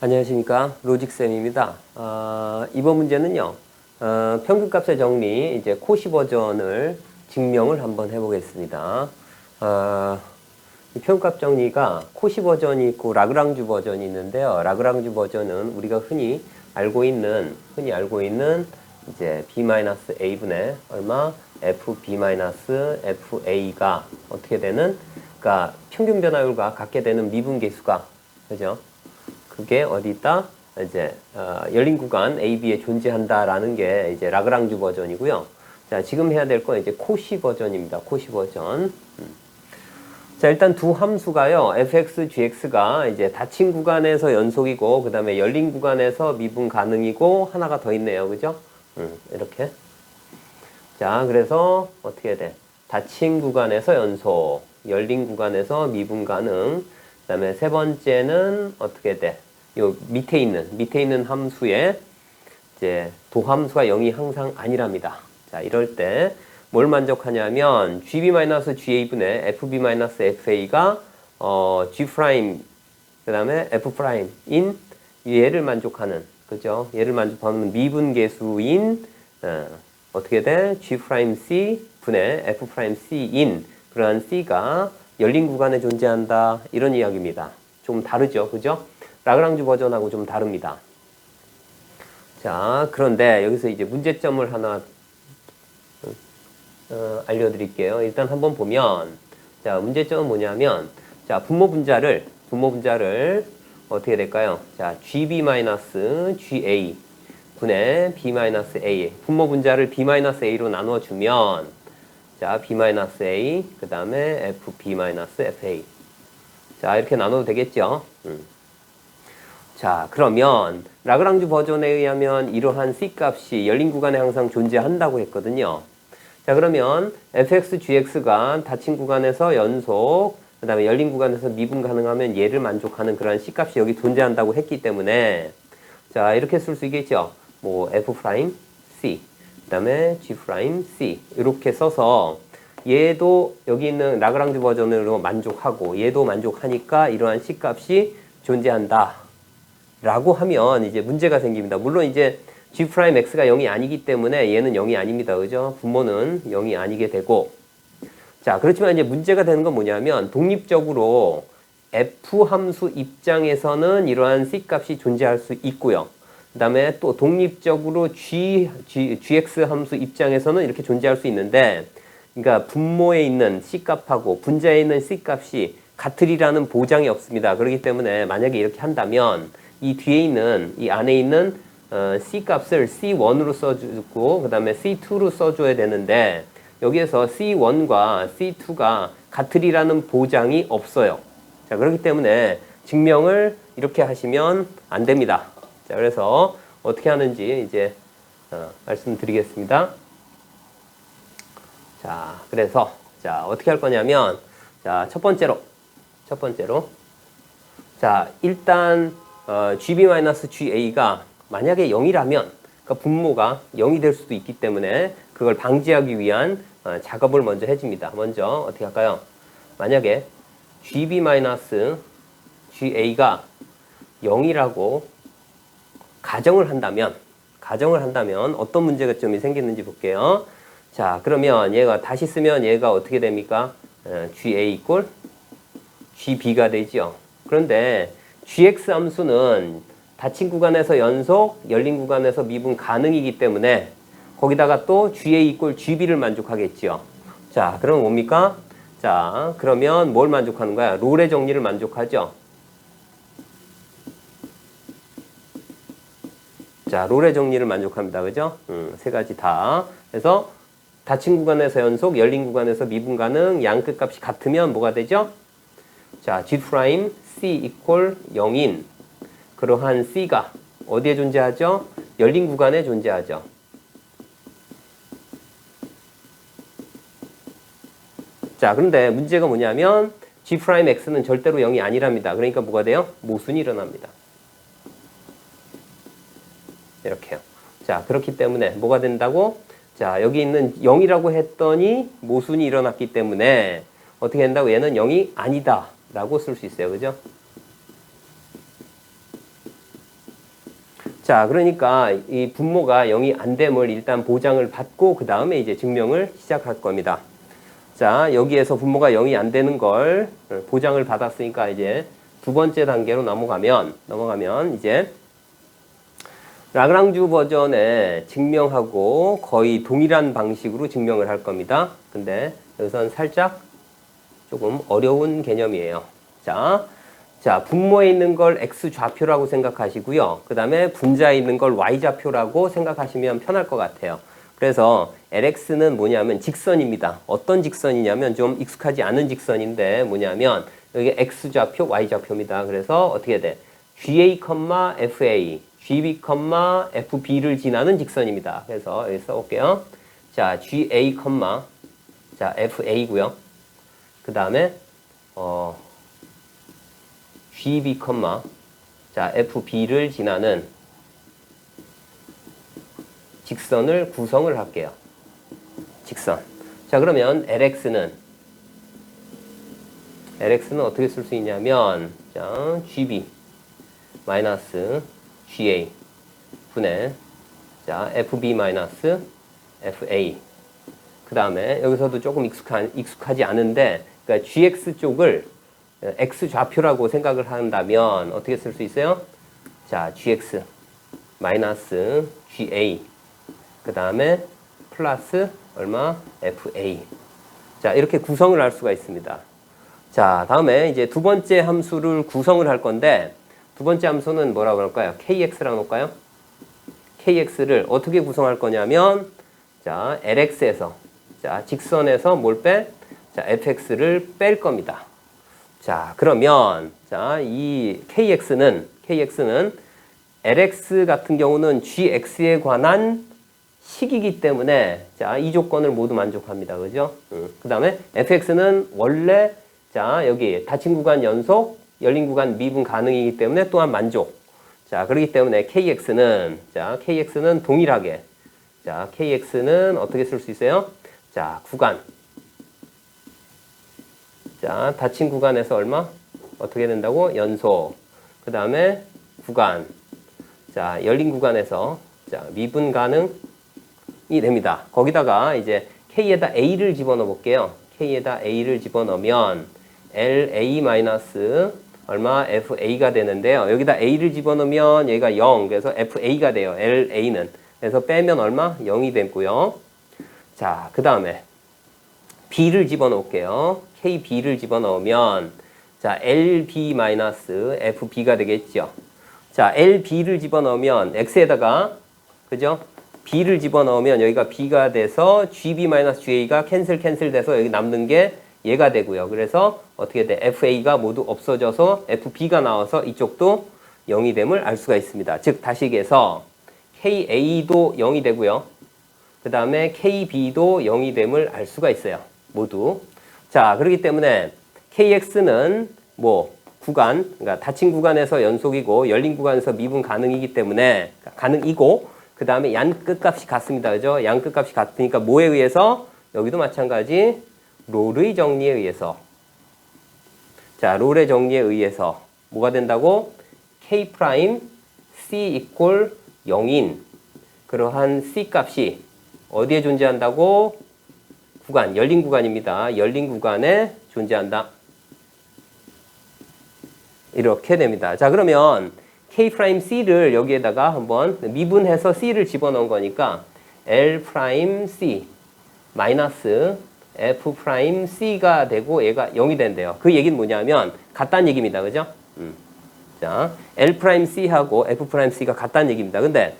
안녕하십니까, 로직쌤입니다. 이번 문제는요, 평균값의 정리, 이제 코시 버전을 증명을 한번 해보겠습니다. 이 평균값 정리가 코시 버전이 있고 라그랑주 버전이 있는데요. 라그랑주 버전은 우리가 흔히 알고 있는 이제 b-a분의 얼마? fb-fa가 어떻게 되는? 그러니까 평균 변화율과 같게 되는 미분계수가, 그죠? 그게 어디다? 이제 열린 구간 AB에 존재한다라는 게 이제 라그랑주 버전이고요. 자, 지금 해야 될 건 이제 코시 버전입니다. 코시 버전. 자, 일단 두 함수가요. fx, gx가 이제 닫힌 구간에서 연속이고, 그 다음에 열린 구간에서 미분 가능이고, 하나가 더 있네요. 그죠? 이렇게. 자, 그래서 어떻게 돼? 닫힌 구간에서 연속, 열린 구간에서 미분 가능. 그 다음에 세 번째는 어떻게 돼? 요 밑에 있는 함수에 이제 도함수가 0이 항상 아니랍니다. 자, 이럴 때 뭘 만족하냐면 gb-ga분의 fb-fa가 g' 그 다음에 f'인 얘를 만족하는, 그죠? 얘를 만족하는 미분계수인 어떻게 돼? g'c 분의 f'c인 그러한 c가 열린 구간에 존재한다, 이런 이야기입니다. 좀 다르죠, 그죠? 라그랑주 버전하고 좀 다릅니다. 자, 그런데 여기서 이제 문제점을 하나 알려드릴게요. 일단 한번 보면, 자, 문제점은 뭐냐면, 자, 분모 분자를 어떻게 될까요? 자, gb-ga 분의 b-a, 분모 분자를 b-a로 나눠주면, 자, b-a, 그 다음에 fb-fa. 자, 이렇게 나눠도 되겠죠? 자, 그러면 라그랑주 버전에 의하면 이러한 C값이 열린 구간에 항상 존재한다고 했거든요. 자, 그러면 fx, gx가 닫힌 구간에서 연속, 그 다음에 열린 구간에서 미분 가능하면 얘를 만족하는 그런 C값이 여기 존재한다고 했기 때문에, 자, 이렇게 쓸 수 있겠죠. 뭐 f'c, 그 다음에 g'c 이렇게 써서 얘도 여기 있는 라그랑주 버전으로 만족하고 얘도 만족하니까 이러한 C값이 존재한다 라고 하면 이제 문제가 생깁니다. 물론 이제 g'x가 0이 아니기 때문에 얘는 0이 아닙니다. 그죠? 분모는 0이 아니게 되고. 자, 그렇지만 이제 문제가 되는 건 뭐냐면 독립적으로 f 함수 입장에서는 이러한 c 값이 존재할 수 있고요. 그 다음에 또 독립적으로 gx 함수 입장에서는 이렇게 존재할 수 있는데, 그러니까 분모에 있는 c 값하고 분자에 있는 c 값이 같으리라는 보장이 없습니다. 그렇기 때문에 만약에 이렇게 한다면 이 뒤에 있는, 이 안에 있는 C 값을 C1으로 써주고 그 다음에 C2로 써줘야 되는데 여기에서 C1과 C2가 같으리라는 보장이 없어요. 자, 그렇기 때문에 증명을 이렇게 하시면 안 됩니다. 자, 그래서 어떻게 하는지 이제 말씀드리겠습니다. 자, 그래서 자, 어떻게 할 거냐면, 자, 첫 번째로 자, 일단 gb-ga가 만약에 0이라면, 그러니까 분모가 0이 될 수도 있기 때문에 그걸 방지하기 위한 작업을 먼저 해줍니다. 먼저 어떻게 할까요? 만약에 gb-ga가 0이라고 가정을 한다면 어떤 문제가 좀 생겼는지 볼게요. 자, 그러면 얘가 다시 쓰면 얘가 어떻게 됩니까? ga 이꼴 gb가 되죠. 그런데 gx 함수는 닫힌 구간에서 연속, 열린 구간에서 미분 가능이기 때문에 거기다가 또 ga 이꼴 gb를 만족하겠지요. 자, 그럼 뭡니까? 자, 그러면 뭘 만족하는 거야? 롤의 정리를 만족하죠. 자, 롤의 정리를 만족합니다. 그죠? 세 가지 다. 그래서 닫힌 구간에서 연속, 열린 구간에서 미분 가능, 양 끝값이 같으면 뭐가 되죠? 자, G' C 이퀄 0인 그러한 C가 어디에 존재하죠? 열린 구간에 존재하죠. 자, 그런데 문제가 뭐냐면 G'X는 절대로 0이 아니랍니다. 그러니까 뭐가 돼요? 모순이 일어납니다. 이렇게요. 자, 그렇기 때문에 뭐가 된다고? 자, 여기 있는 0이라고 했더니 모순이 일어났기 때문에 어떻게 된다고? 얘는 0이 아니다 라고 쓸 수 있어요. 그죠? 자, 그러니까 이 분모가 0이 안 됨을 일단 보장을 받고 그 다음에 이제 증명을 시작할 겁니다. 자, 여기에서 분모가 0이 안 되는 걸 보장을 받았으니까 이제 두 번째 단계로 넘어가면 이제 라그랑주 버전의 증명하고 거의 동일한 방식으로 증명을 할 겁니다. 근데 여기서는 살짝 조금 어려운 개념이에요. 자, 분모에 있는 걸 x좌표라고 생각하시고요. 그 다음에 분자에 있는 걸 y좌표라고 생각하시면 편할 것 같아요. 그래서 lx는 뭐냐면 직선입니다. 어떤 직선이냐면 좀 익숙하지 않은 직선인데 뭐냐면 여기 x좌표, y좌표입니다. 그래서 어떻게 돼? ga, fa, gb, fb를 지나는 직선입니다. 그래서 여기 써볼게요. 자, ga, 자, fa고요. 그 다음에 gb, 자, fb를 지나는 직선을 구성을 할게요. 직선. 자, 그러면 lx는 어떻게 쓸 수 있냐면, 자, gb 마이너스 ga 분의, 자, fb 마이너스 fa. 그 다음에 여기서도 조금 익숙하지 않은데, 그러니까 gx 쪽을 x좌표라고 생각을 한다면 어떻게 쓸 수 있어요? 자, gx 마이너스 ga 그 다음에 플러스 얼마? fa. 자, 이렇게 구성을 할 수가 있습니다. 자, 다음에 이제 두 번째 함수를 구성을 할 건데 두 번째 함수는 뭐라고 할까요? kx라고 놓을까요? kx를 어떻게 구성할 거냐면 자, lx에서 자, 직선에서 뭘 빼? 자, fx를 뺄 겁니다. 자, 그러면 자, 이 kx는 lx 같은 경우는 gx에 관한 식이기 때문에 자, 이 조건을 모두 만족합니다. 그죠? 그 다음에 fx는 원래 자, 여기 닫힌 구간 연속, 열린 구간 미분 가능이기 때문에 또한 만족. 자, 그렇기 때문에 kx는 동일하게 자, kx는 어떻게 쓸 수 있어요? 자, 구간. 자, 닫힌 구간에서 얼마? 어떻게 된다고? 연속. 그 다음에 구간. 자, 열린 구간에서 자, 미분 가능이 됩니다. 거기다가 이제 k에다 a를 집어넣어 볼게요. k에다 a를 집어넣으면 la 마이너스 얼마? fa가 되는데요. 여기다 a를 집어넣으면 얘가 0. 그래서 fa가 돼요. la는. 그래서 빼면 얼마? 0이 되고요. 자, 그 다음에 b를 집어넣을게요. kb를 집어넣으면 자, lb-fb가 되겠죠. 자, lb를 집어넣으면 x에다가 그죠? b를 집어넣으면 여기가 b가 돼서 gb-ga가 캔슬 돼서 여기 남는 게 얘가 되고요. 그래서 어떻게 돼? fa가 모두 없어져서 fb가 나와서 이쪽도 0이 됨을 알 수가 있습니다. 즉 다시 얘기해서 ka도 0이 되고요. 그 다음에 kb도 0이 됨을 알 수가 있어요. 모두. 자, 그렇기 때문에 kx는 뭐 구간, 그러니까 닫힌 구간에서 연속이고 열린 구간에서 미분 가능이기 때문에 가능이고 그 다음에 양 끝값이 같습니다. 그죠? 양 끝값이 같으니까 뭐에 의해서? 여기도 마찬가지 롤의 정리에 의해서 자, 롤의 정리에 의해서 뭐가 된다고? k 프라임 c 이퀄 0인 그러한 c 값이 어디에 존재한다고? 구간, 열린 구간입니다. 열린 구간에 존재한다. 이렇게 됩니다. 자, 그러면 K'C를 여기에다가 한번 미분해서 C를 집어넣은 거니까 L'C 마이너스 F'C가 되고 얘가 0이 된대요. 그 얘기는 뭐냐면 같다는 얘기입니다. 그죠? 자, L'C하고 F'C가 같다는 얘기입니다. 근데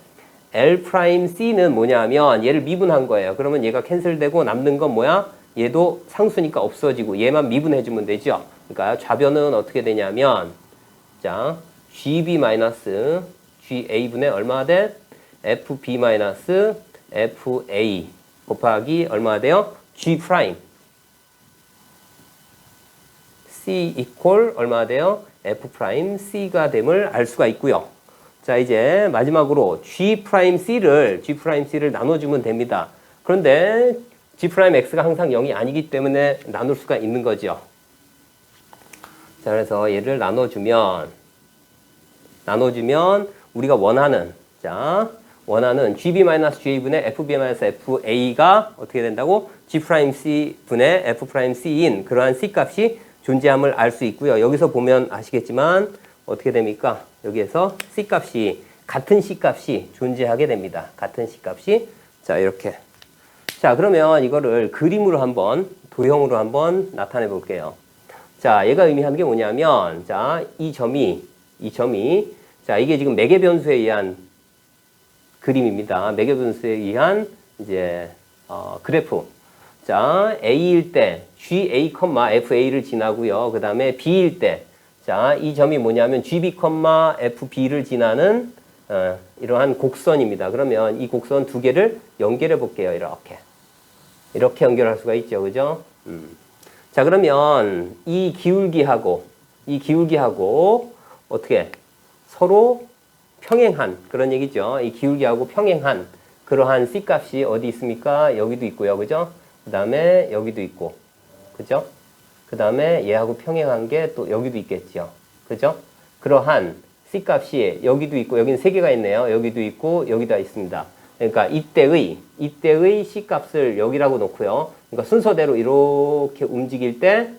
L'C는 뭐냐면 얘를 미분한 거예요. 그러면 얘가 캔슬되고 남는 건 뭐야? 얘도 상수니까 없어지고 얘만 미분해주면 되죠. 그러니까 좌변은 어떻게 되냐면 자, GB-GA분의 얼마가 돼? FB-FA 곱하기 얼마가 돼요? G' C 이퀄 얼마가 돼요? F'C가 됨을 알 수가 있고요. 자, 이제 마지막으로 G'C를 나눠주면 됩니다. 그런데 G'X가 항상 0이 아니기 때문에 나눌 수가 있는 거죠. 자, 그래서 얘를 나눠주면 우리가 원하는 자, 원하는 GB-GA분의 FB-FA가 어떻게 된다고? G'(C) 분의 F'C인 그러한 C 값이 존재함을 알 수 있고요. 여기서 보면 아시겠지만 어떻게 됩니까? 여기에서 C 값이 같은 C 값이 존재하게 됩니다. 같은 C 값이. 자, 이렇게. 자, 그러면 이거를 그림으로 한번 도형으로 한번 나타내 볼게요. 자, 얘가 의미하는 게 뭐냐면 자, 이 점이 자, 이게 지금 매개 변수에 의한 그림입니다. 매개 변수에 의한 이제 그래프. 자, A일 때 GA, FA를 지나고요. 그 다음에 B일 때 자, 이 점이 뭐냐면 GB, FB를 지나는 이러한 곡선입니다. 그러면 이 곡선 두 개를 연결해 볼게요. 이렇게 연결할 수가 있죠. 그죠? 자, 그러면 이 기울기하고 어떻게 서로 평행한 그런 얘기죠. 이 기울기하고 평행한 그러한 C 값이 어디 있습니까? 여기도 있고요. 그죠? 그 다음에 여기도 있고. 그죠? 그 다음에 얘하고 평행한 게 또 여기도 있겠죠. 그죠? 그러한 C 값이 여기도 있고, 여기는 세 개가 있네요. 여기도 있고, 여기다 있습니다. 그러니까 이때의 C 값을 여기라고 놓고요. 그러니까 순서대로 이렇게 움직일 때,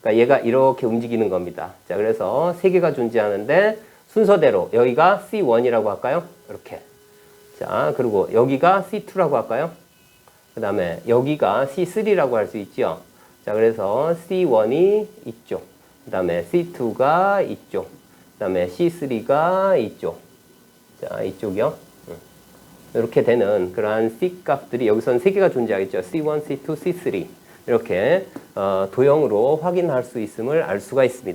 그러니까 얘가 이렇게 움직이는 겁니다. 자, 그래서 세 개가 존재하는데, 순서대로 여기가 C1이라고 할까요? 이렇게. 자, 그리고 여기가 C2라고 할까요? 그 다음에 여기가 C3라고 할 수 있죠. 자, 그래서 C1이 이쪽. 그 다음에 C2가 이쪽. 그 다음에 C3가 이쪽. 자, 이쪽이요. 이렇게 되는 그러한 C 값들이 여기서는 세 개가 존재하겠죠. C1, C2, C3. 이렇게 도형으로 확인할 수 있음을 알 수가 있습니다.